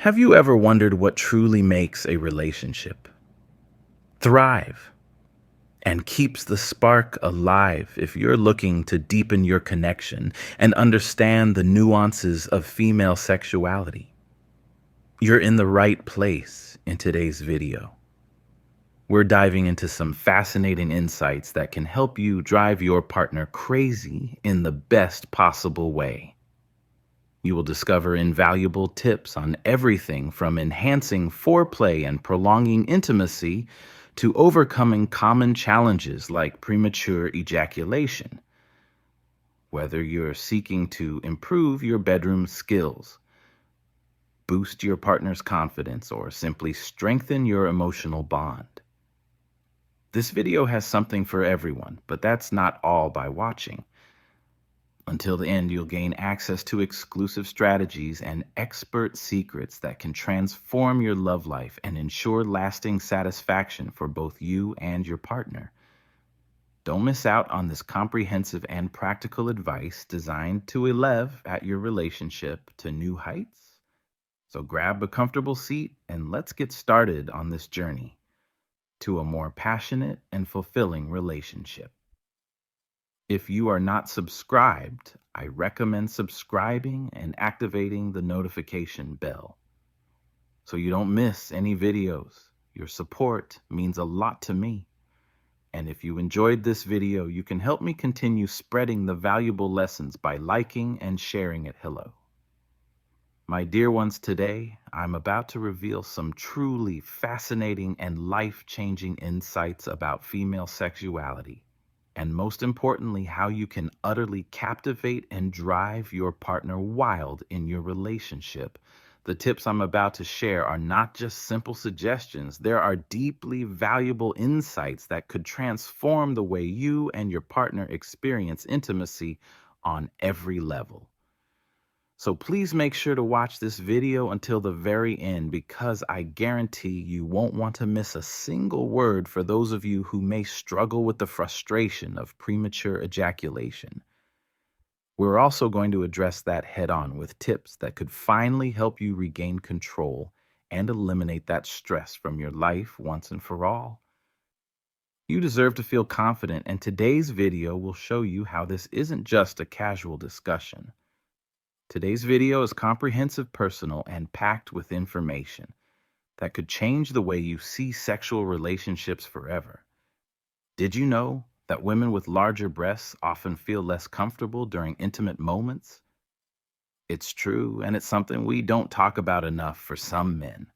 Have you ever wondered what truly makes a relationship thrive and keeps the spark alive if you're looking to deepen your connection and understand the nuances of female sexuality? You're in the right place in today's video. We're diving into some fascinating insights that can help you drive your partner crazy in the best possible way. You will discover invaluable tips on everything from enhancing foreplay and prolonging intimacy to overcoming common challenges like premature ejaculation. Whether you're seeking to improve your bedroom skills, boost your partner's confidence, or simply strengthen your emotional bond, this video has something for everyone, but that's not all by watching. Until the end, you'll gain access to exclusive strategies and expert secrets that can transform your love life and ensure lasting satisfaction for both you and your partner. Don't miss out on this comprehensive and practical advice designed to elevate at your relationship to new heights. So grab a comfortable seat and let's get started on this journey to a more passionate and fulfilling relationship. If you are not subscribed, I recommend subscribing and activating the notification bell so you don't miss any videos. Your support means a lot to me. And if you enjoyed this video, you can help me continue spreading the valuable lessons by liking and sharing it. Hello. My dear ones, today I'm about to reveal some truly fascinating and life-changing insights about female sexuality. And most importantly, how you can utterly captivate and drive your partner wild in your relationship. The tips I'm about to share are not just simple suggestions. There are deeply valuable insights that could transform the way you and your partner experience intimacy on every level. So please make sure to watch this video until the very end, because I guarantee you won't want to miss a single word for those of you who may struggle with the frustration of premature ejaculation. We're also going to address that head on with tips that could finally help you regain control and eliminate that stress from your life once and for all. You deserve to feel confident, and today's video will show you how this isn't just a casual discussion. Today's video is comprehensive, personal, and packed with information that could change the way you see sexual relationships forever. Did you know that women with larger breasts often feel less comfortable during intimate moments? It's true, and it's something we don't talk about enough for some men.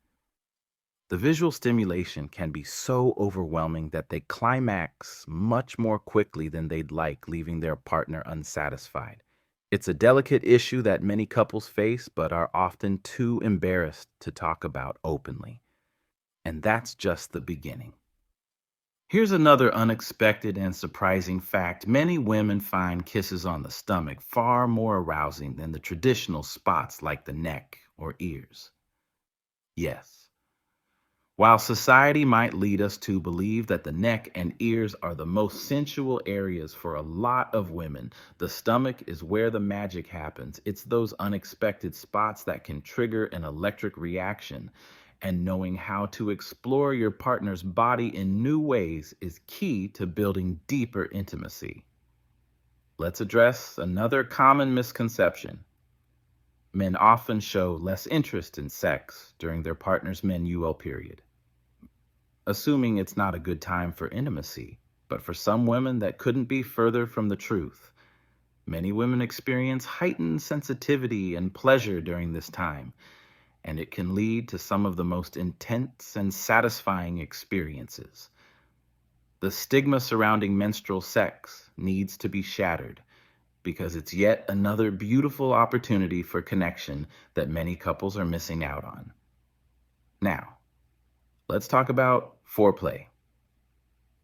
The visual stimulation can be so overwhelming that they climax much more quickly than they'd like, leaving their partner unsatisfied. It's a delicate issue that many couples face but are often too embarrassed to talk about openly. And that's just the beginning. Here's another unexpected and surprising fact. Many women find kisses on the stomach far more arousing than the traditional spots like the neck or ears. Yes. While society might lead us to believe that the neck and ears are the most sensual areas for a lot of women, the stomach is where the magic happens. It's those unexpected spots that can trigger an electric reaction. And knowing how to explore your partner's body in new ways is key to building deeper intimacy. Let's address another common misconception. Men often show less interest in sex during their partner's menstrual period, assuming it's not a good time for intimacy. But for some women, that couldn't be further from the truth. Many women experience heightened sensitivity and pleasure during this time, and it can lead to some of the most intense and satisfying experiences. The stigma surrounding menstrual sex needs to be shattered, because it's yet another beautiful opportunity for connection that many couples are missing out on. Now, let's talk about foreplay.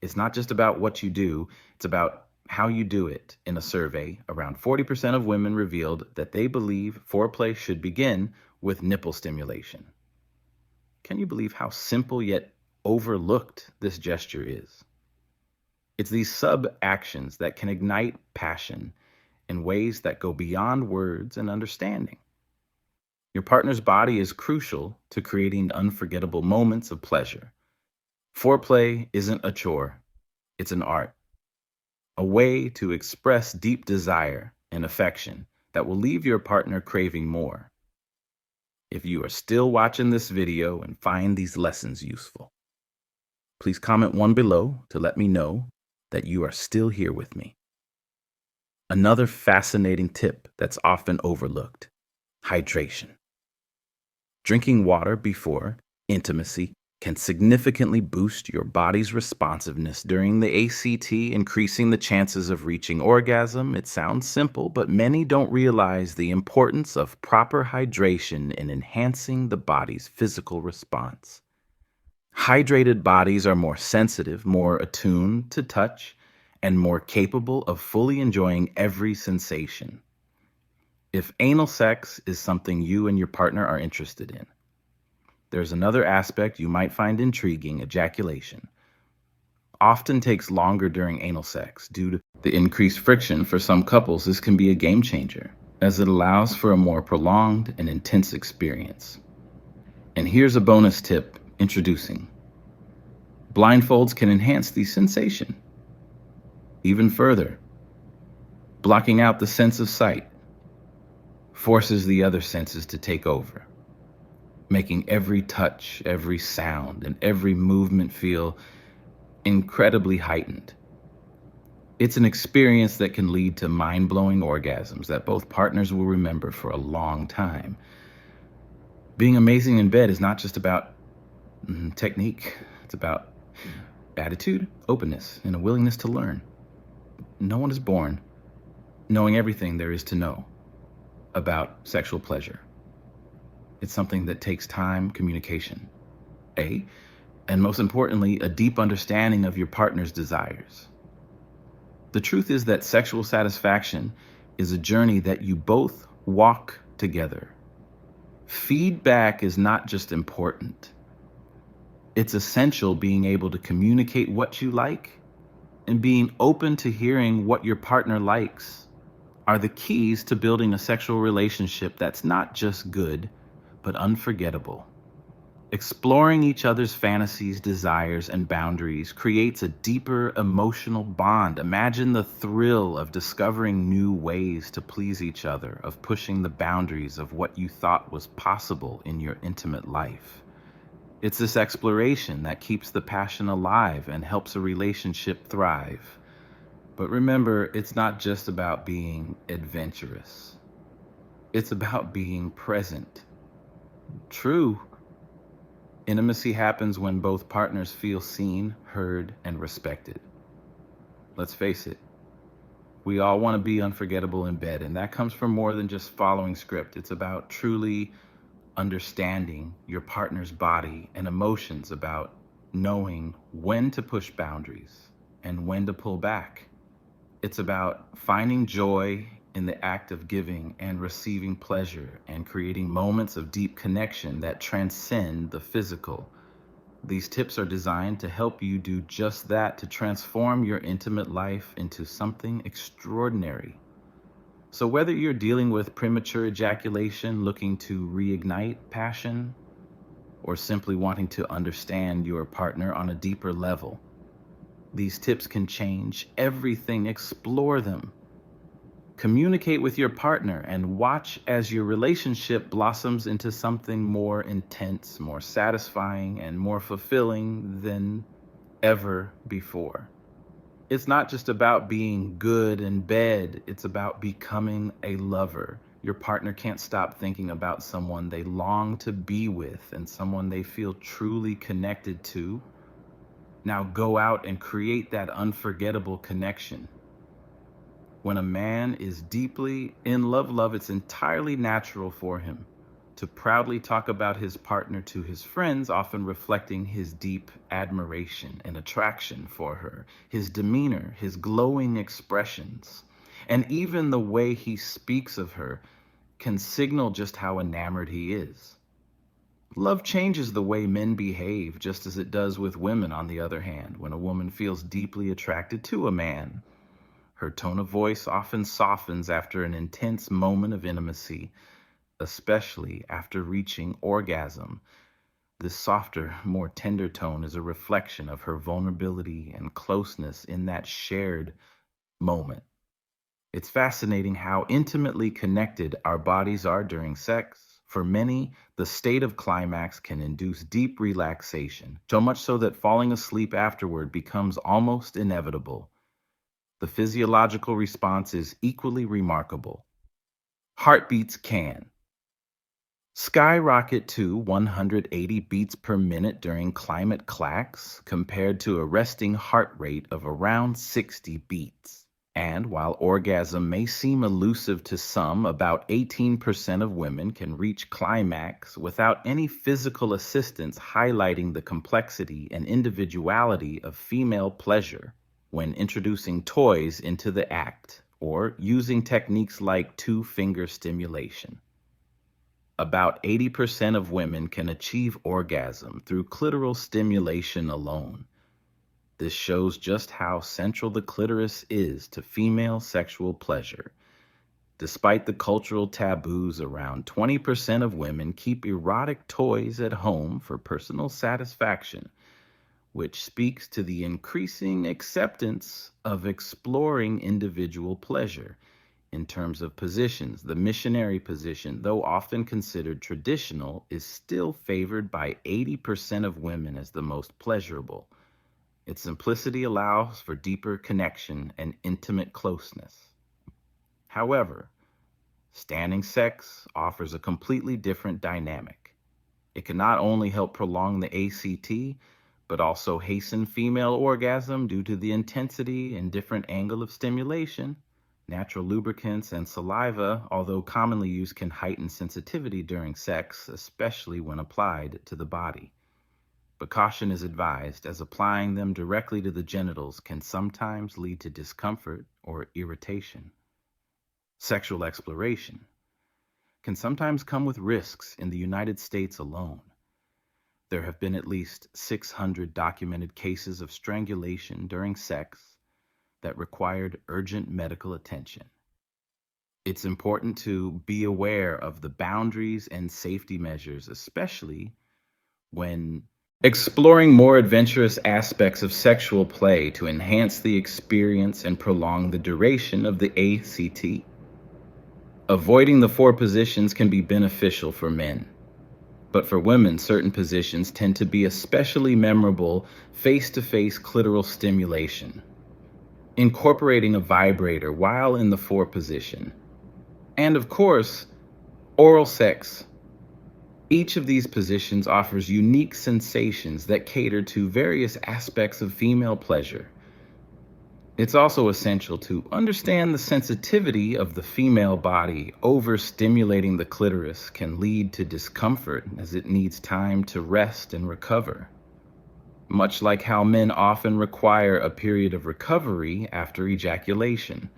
It's not just about what you do, it's about how you do it. In a survey, around 40% of women revealed that they believe foreplay should begin with nipple stimulation. Can you believe how simple yet overlooked this gesture is? It's these sub-actions that can ignite passion in ways that go beyond words and understanding. Your partner's body is crucial to creating unforgettable moments of pleasure. Foreplay isn't a chore, it's an art, a way to express deep desire and affection that will leave your partner craving more. If you are still watching this video and find these lessons useful, please comment one below to let me know that you are still here with me. Another fascinating tip that's often overlooked: hydration. Drinking water before intimacy can significantly boost your body's responsiveness during the ACT, increasing the chances of reaching orgasm. It sounds simple, but many don't realize the importance of proper hydration in enhancing the body's physical response. Hydrated bodies are more sensitive, more attuned to touch, and more capable of fully enjoying every sensation. If anal sex is something you and your partner are interested in, there's another aspect you might find intriguing: ejaculation. Often takes longer during anal sex due to the increased friction. For some couples, this can be a game changer, as it allows for a more prolonged and intense experience. And here's a bonus tip: introducing. Blindfolds can enhance the sensation. Even further, blocking out the sense of sight forces the other senses to take over, making every touch, every sound, and every movement feel incredibly heightened. It's an experience that can lead to mind-blowing orgasms that both partners will remember for a long time. Being amazing in bed is not just about technique. It's about attitude, openness, and a willingness to learn. No one is born knowing everything there is to know about sexual pleasure. It's something that takes time, communication, and most importantly, a deep understanding of your partner's desires. The truth is that sexual satisfaction is a journey that you both walk together. Feedback is not just important. It's essential. Being able to communicate what you like and being open to hearing what your partner likes are the keys to building a sexual relationship that's not just good, but unforgettable. Exploring each other's fantasies, desires, and boundaries creates a deeper emotional bond. Imagine the thrill of discovering new ways to please each other, of pushing the boundaries of what you thought was possible in your intimate life. It's this exploration that keeps the passion alive and helps a relationship thrive. But remember, it's not just about being adventurous. It's about being present. True intimacy happens when both partners feel seen, heard, and respected. Let's face it, we all want to be unforgettable in bed, and that comes from more than just following script. It's about truly understanding your partner's body and emotions, about knowing when to push boundaries and when to pull back. It's about finding joy in the act of giving and receiving pleasure, and creating moments of deep connection that transcend the physical. These tips are designed to help you do just that, to transform your intimate life into something extraordinary. So whether you're dealing with premature ejaculation, looking to reignite passion, or simply wanting to understand your partner on a deeper level, these tips can change everything. Explore them. Communicate with your partner and watch as your relationship blossoms into something more intense, more satisfying, and more fulfilling than ever before. It's not just about being good in bed, it's about becoming a lover. Your partner can't stop thinking about someone they long to be with and someone they feel truly connected to. Now go out and create that unforgettable connection. When a man is deeply in love, it's entirely natural for him to proudly talk about his partner to his friends, often reflecting his deep admiration and attraction for her. His demeanor, his glowing expressions, and even the way he speaks of her can signal just how enamored he is. Love changes the way men behave, just as it does with women. On the other hand, when a woman feels deeply attracted to a man, her tone of voice often softens after an intense moment of intimacy. especially after reaching orgasm. This softer, more tender tone is a reflection of her vulnerability and closeness in that shared moment. It's fascinating how intimately connected our bodies are during sex. For many, the state of climax can induce deep relaxation, so much so that falling asleep afterward becomes almost inevitable. The physiological response is equally remarkable. Heartbeats can skyrocket to 180 beats per minute during climate clacks compared to a resting heart rate of around 60 beats. And while orgasm may seem elusive to some, about 18% of women can reach climax without any physical assistance, highlighting the complexity and individuality of female pleasure. When introducing toys into the act or using techniques like two-finger stimulation. About 80% of women can achieve orgasm through clitoral stimulation alone. This shows just how central the clitoris is to female sexual pleasure. Despite the cultural taboos, around 20% of women keep erotic toys at home for personal satisfaction, which speaks to the increasing acceptance of exploring individual pleasure. In terms of positions, the missionary position, though often considered traditional, is still favored by 80% of women as the most pleasurable. Its simplicity allows for deeper connection and intimate closeness. However, standing sex offers a completely different dynamic. It can not only help prolong the ACT, but also hasten female orgasm due to the intensity and different angle of stimulation. Natural lubricants and saliva, although commonly used, can heighten sensitivity during sex, especially when applied to the body. But caution is advised, as applying them directly to the genitals can sometimes lead to discomfort or irritation. Sexual exploration can sometimes come with risks in the United States alone. There have been at least 600 documented cases of strangulation during sex that required urgent medical attention. It's important to be aware of the boundaries and safety measures, especially when exploring more adventurous aspects of sexual play to enhance the experience and prolong the duration of the ACT. Avoiding the four positions can be beneficial for men, but for women, certain positions tend to be especially memorable: face-to-face clitoral stimulation, incorporating a vibrator while in the four position, and of course, oral sex. Each of these positions offers unique sensations that cater to various aspects of female pleasure. It's also essential to understand the sensitivity of the female body. Overstimulating the clitoris can lead to discomfort as it needs time to rest and recover. Much like how men often require a period of recovery after ejaculation.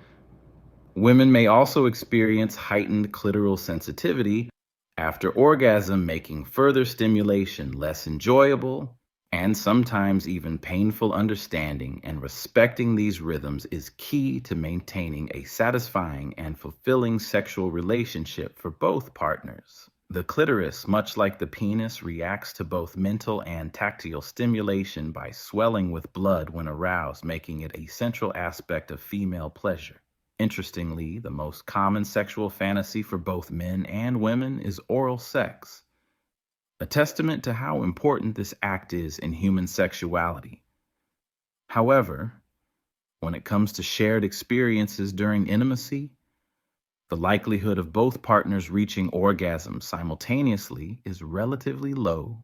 Women may also experience heightened clitoral sensitivity after orgasm, making further stimulation less enjoyable and sometimes even painful. Understanding and respecting these rhythms is key to maintaining a satisfying and fulfilling sexual relationship for both partners. The clitoris, much like the penis, reacts to both mental and tactile stimulation by swelling with blood when aroused, making it a central aspect of female pleasure. Interestingly, the most common sexual fantasy for both men and women is oral sex, a testament to how important this act is in human sexuality. However, when it comes to shared experiences during intimacy, the likelihood of both partners reaching orgasm simultaneously is relatively low.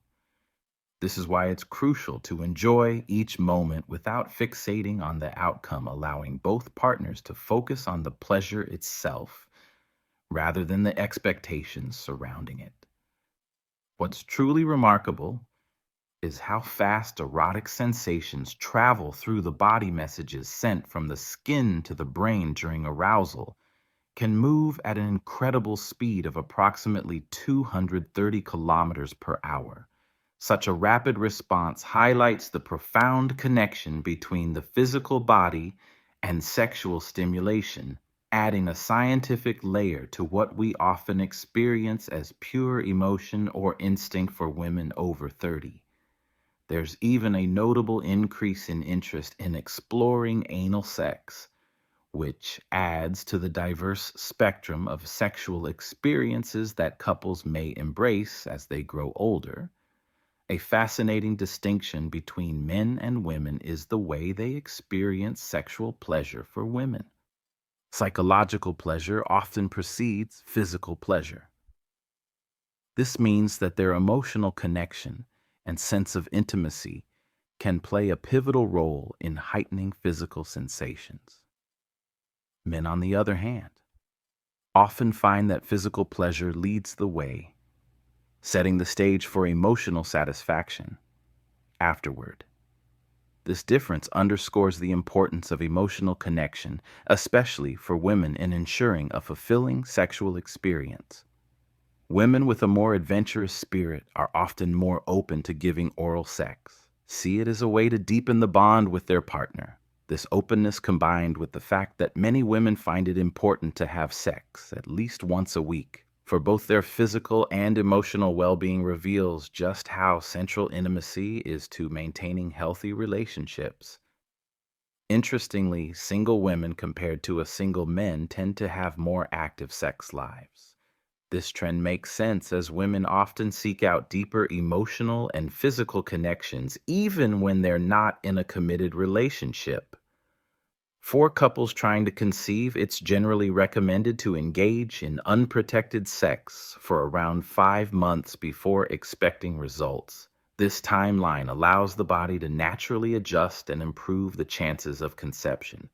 This is why it's crucial to enjoy each moment without fixating on the outcome, allowing both partners to focus on the pleasure itself rather than the expectations surrounding it. What's truly remarkable is how fast erotic sensations travel through the body. Messages sent from the skin to the brain during arousal can move at an incredible speed of approximately 230 kilometers per hour. Such a rapid response highlights the profound connection between the physical body and sexual stimulation. adding a scientific layer to what we often experience as pure emotion or instinct for women over 30. There's even a notable increase in interest in exploring anal sex, which adds to the diverse spectrum of sexual experiences that couples may embrace as they grow older. A fascinating distinction between men and women is the way they experience sexual pleasure for women. Psychological pleasure often precedes physical pleasure. This means that their emotional connection and sense of intimacy can play a pivotal role in heightening physical sensations. Men, on the other hand, often find that physical pleasure leads the way, setting the stage for emotional satisfaction afterward. This difference underscores the importance of emotional connection, especially for women in ensuring a fulfilling sexual experience. Women with a more adventurous spirit are often more open to giving oral sex, see it as a way to deepen the bond with their partner. This openness, combined with the fact that many women find it important to have sex at least once a week for both their physical and emotional well-being, reveals just how central intimacy is to maintaining healthy relationships. Interestingly, single women compared to single men tend to have more active sex lives. This trend makes sense as women often seek out deeper emotional and physical connections even when they're not in a committed relationship. For couples trying to conceive, it's generally recommended to engage in unprotected sex for around 5 months before expecting results. This timeline allows the body to naturally adjust and improve the chances of conception.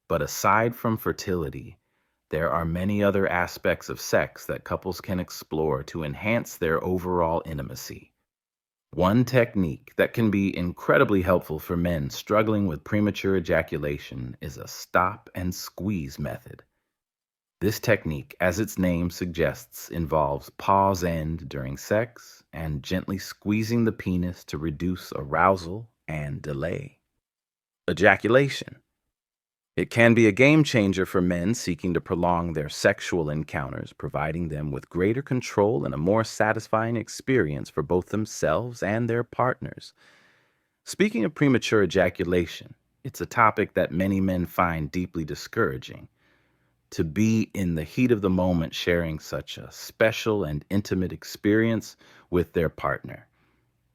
But aside from fertility, there are many other aspects of sex that couples can explore to enhance their overall intimacy. One technique that can be incredibly helpful for men struggling with premature ejaculation is a stop and squeeze method. This technique, as its name suggests, involves pause end during sex and gently squeezing the penis to reduce arousal and delay ejaculation. It can be a game changer for men seeking to prolong their sexual encounters, providing them with greater control and a more satisfying experience for both themselves and their partners. Speaking of premature ejaculation, it's a topic that many men find deeply discouraging. To be in the heat of the moment sharing such a special and intimate experience with their partner,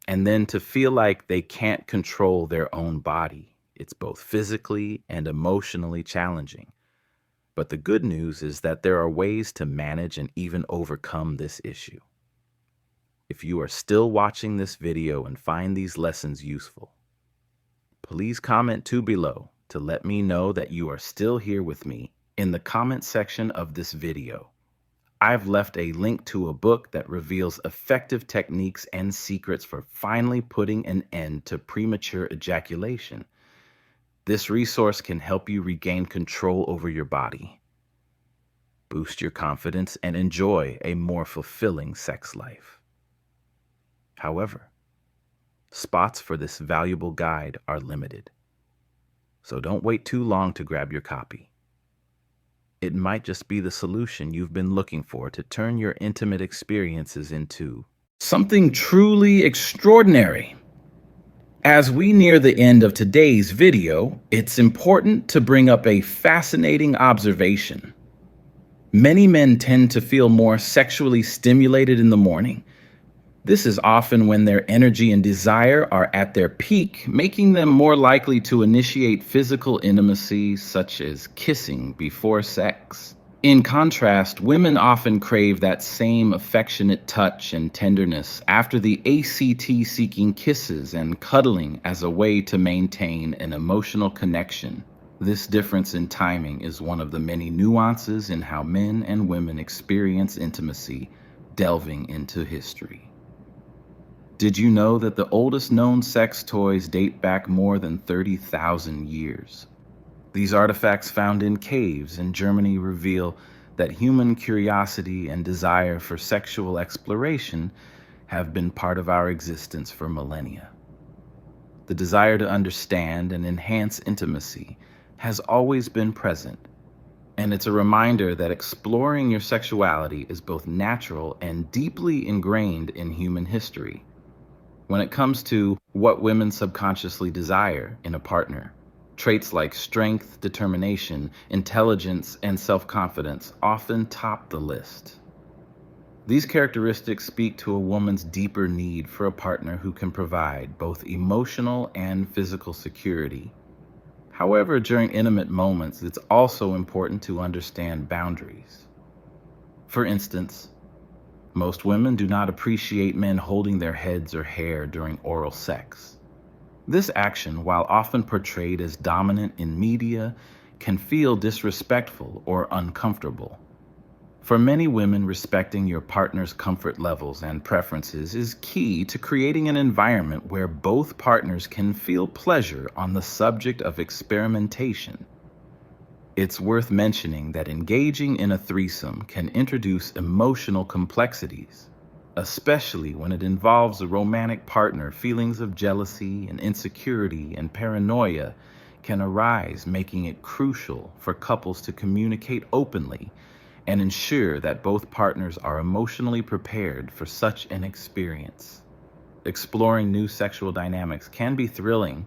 and then to feel like they can't control their own body. It's both physically and emotionally challenging. But the good news is that there are ways to manage and even overcome this issue. If you are still watching this video and find these lessons useful, please comment below to let me know that you are still here with me. In the comment section of this video, I've left a link to a book that reveals effective techniques and secrets for finally putting an end to premature ejaculation. This resource can help you regain control over your body, boost your confidence, and enjoy a more fulfilling sex life. However, spots for this valuable guide are limited, so don't wait too long to grab your copy. It might just be the solution you've been looking for to turn your intimate experiences into something truly extraordinary. As we near the end of today's video, it's important to bring up a fascinating observation. Many men tend to feel more sexually stimulated in the morning. This is often when their energy and desire are at their peak, making them more likely to initiate physical intimacy, such as kissing before sex. In contrast, women often crave that same affectionate touch and tenderness after the ACT-seeking kisses and cuddling as a way to maintain an emotional connection. This difference in timing is one of the many nuances in how men and women experience intimacy, delving into history. Did you know that the oldest known sex toys date back more than 30,000 years? These artifacts found in caves in Germany reveal that human curiosity and desire for sexual exploration have been part of our existence for millennia. The desire to understand and enhance intimacy has always been present, And it's a reminder that exploring your sexuality is both natural and deeply ingrained in human history. When it comes to what women subconsciously desire in a partner, traits like strength, determination, intelligence, and self-confidence often top the list. These characteristics speak to a woman's deeper need for a partner who can provide both emotional and physical security. However, during intimate moments, it's also important to understand boundaries. For instance, most women do not appreciate men holding their heads or hair during oral sex. This action, while often portrayed as dominant in media, can feel disrespectful or uncomfortable. For many women, respecting your partner's comfort levels and preferences is key to creating an environment where both partners can feel pleasure on the subject of experimentation. It's worth mentioning that engaging in a threesome can introduce emotional complexities, especially when it involves a romantic partner. Feelings of jealousy and insecurity and paranoia can arise, making it crucial for couples to communicate openly and ensure that both partners are emotionally prepared for such an experience. Exploring new sexual dynamics can be thrilling,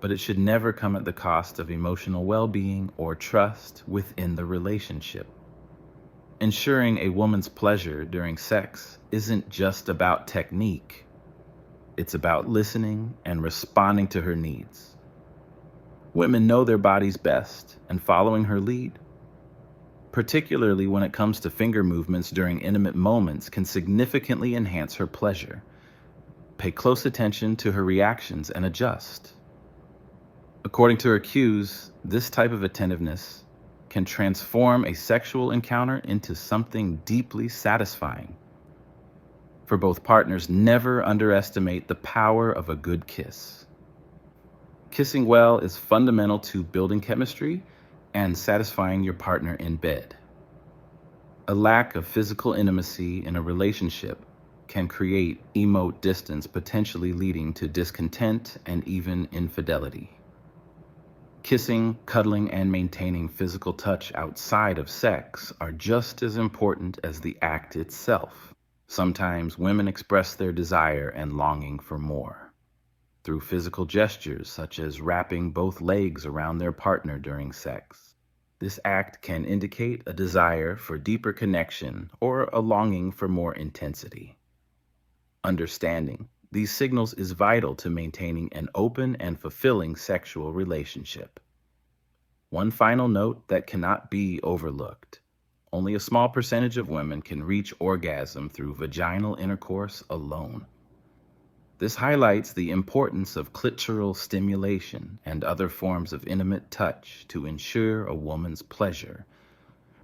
but it should never come at the cost of emotional well-being or trust within the relationship. Ensuring a woman's pleasure during sex isn't just about technique. It's about listening and responding to her needs. Women know their bodies best, and following her lead, particularly when it comes to finger movements during intimate moments, can significantly enhance her pleasure. Pay close attention to her reactions and adjust. According to her cues, this type of attentiveness can transform a sexual encounter into something deeply satisfying. For both partners, never underestimate the power of a good kiss. Kissing well is fundamental to building chemistry and satisfying your partner in bed. A lack of physical intimacy in a relationship can create emote distance, potentially leading to discontent and even infidelity. Kissing, cuddling, and maintaining physical touch outside of sex are just as important as the act itself. Sometimes women express their desire and longing for more through physical gestures such as wrapping both legs around their partner during sex. This act can indicate a desire for deeper connection or a longing for more intensity. Understanding these signals is vital to maintaining an open and fulfilling sexual relationship. One final note that cannot be overlooked: only a small percentage of women can reach orgasm through vaginal intercourse alone. This highlights the importance of clitoral stimulation and other forms of intimate touch to ensure a woman's pleasure.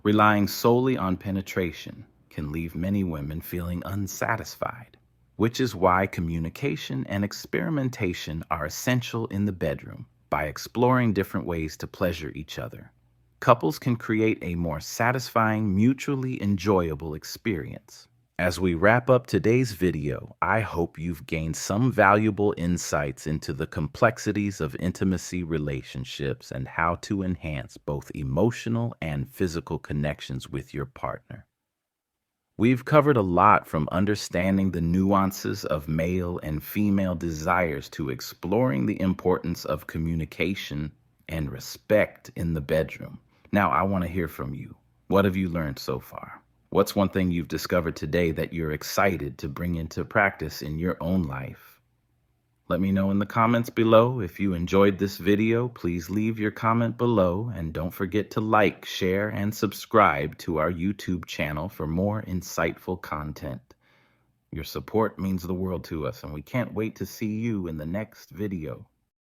Relying solely on penetration can leave many women feeling unsatisfied, which is why communication and experimentation are essential in the bedroom. By exploring different ways to pleasure each other, couples can create a more satisfying, mutually enjoyable experience. As we wrap up today's video, I hope you've gained some valuable insights into the complexities of intimacy relationships and how to enhance both emotional and physical connections with your partner. We've covered a lot, from understanding the nuances of male and female desires to exploring the importance of communication and respect in the bedroom. Now, I want to hear from you. What have you learned so far? What's one thing you've discovered today that you're excited to bring into practice in your own life? Let me know in the comments below. If you enjoyed this video, please leave your comment below, and don't forget to like, share, and subscribe to our YouTube channel for more insightful content. Your support means the world to us, and we can't wait to see you in the next video.